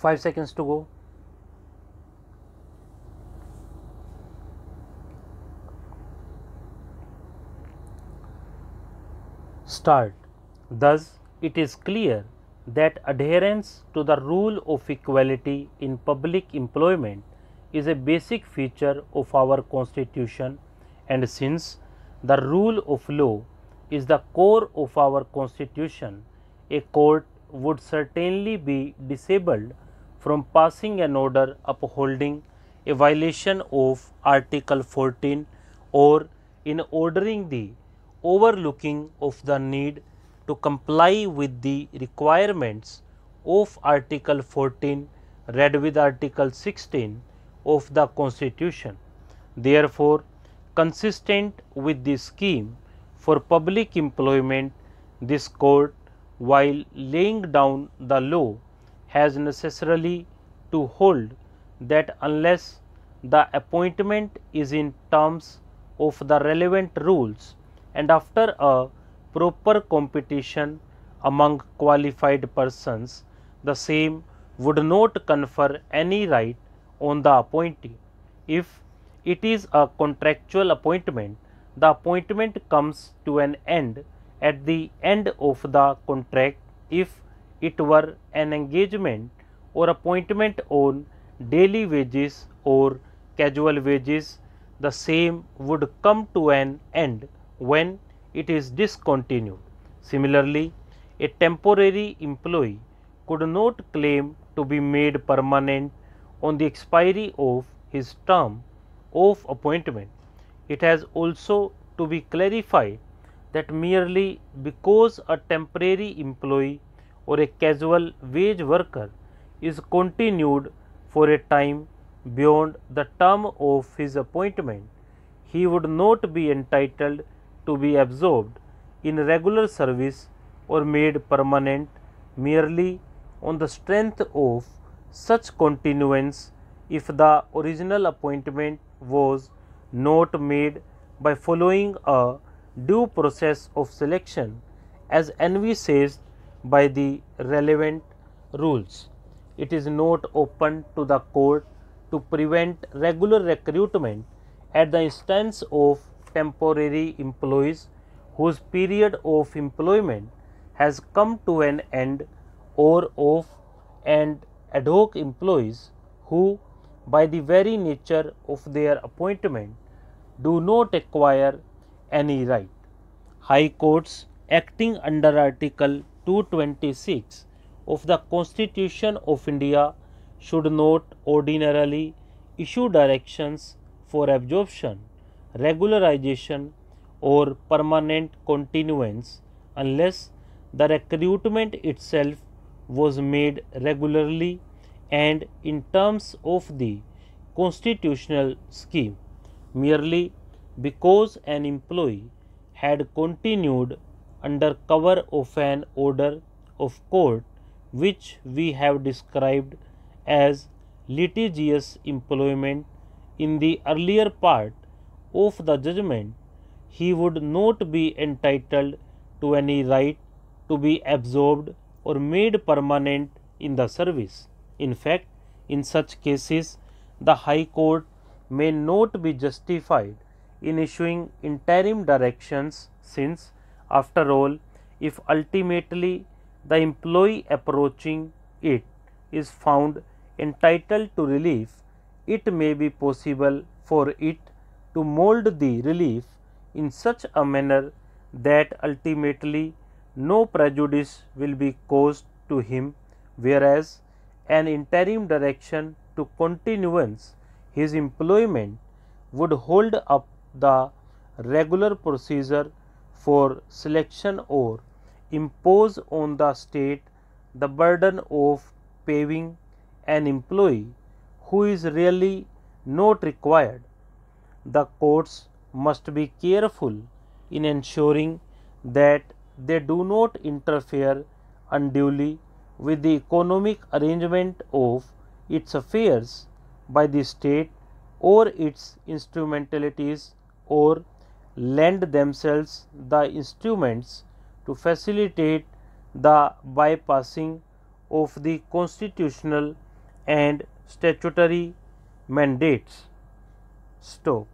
5 seconds to go. Start. Thus, it is clear that adherence to the rule of equality in public employment is a basic feature of our Constitution, and since the rule of law is the core of our Constitution, a court would certainly be disabled from passing an order upholding a violation of Article 14 or in ordering the overlooking of the need to comply with the requirements of Article 14 read with Article 16 of the Constitution. Therefore, consistent with the scheme for public employment, this court, while laying down the law, has necessarily to hold that unless the appointment is in terms of the relevant rules and after a proper competition among qualified persons, the same would not confer any right on the appointee. If it is a contractual appointment, the appointment comes to an end at the end of the contract. If it were an engagement or appointment on daily wages or casual wages, the same would come to an end when it is discontinued. Similarly, a temporary employee could not claim to be made permanent on the expiry of his term of appointment. It has also to be clarified that merely because a temporary employee or a casual wage worker is continued for a time beyond the term of his appointment, he would not be entitled to be absorbed in regular service or made permanent merely on the strength of such continuance if the original appointment was not made by following a due process of selection as envisaged by the relevant rules. It is not open to the court to prevent regular recruitment at the instance of temporary employees whose period of employment has come to an end, or of and ad hoc employees who, by the very nature of their appointment, do not acquire any right. High courts acting under Article 226 of the Constitution of India should not ordinarily issue directions for absorption, regularization or permanent continuance unless the recruitment itself was made regularly and in terms of the constitutional scheme. Merely because an employee had continued under cover of an order of court which we have described as litigious employment in the earlier part of the judgment, he would not be entitled to any right to be absorbed or made permanent in the service. In fact, in such cases, the High Court may not be justified in issuing interim directions, since, after all, if ultimately the employee approaching it is found entitled to relief, it may be possible for it to mold the relief in such a manner that ultimately no prejudice will be caused to him, whereas an interim direction to continuance his employment would hold up the regular procedure for selection or impose on the state the burden of paying an employee who is really not required. The courts must be careful in ensuring that they do not interfere unduly with the economic arrangement of its affairs by the state or its instrumentalities, or lend themselves the instruments to facilitate the bypassing of the constitutional and statutory mandates. Stop.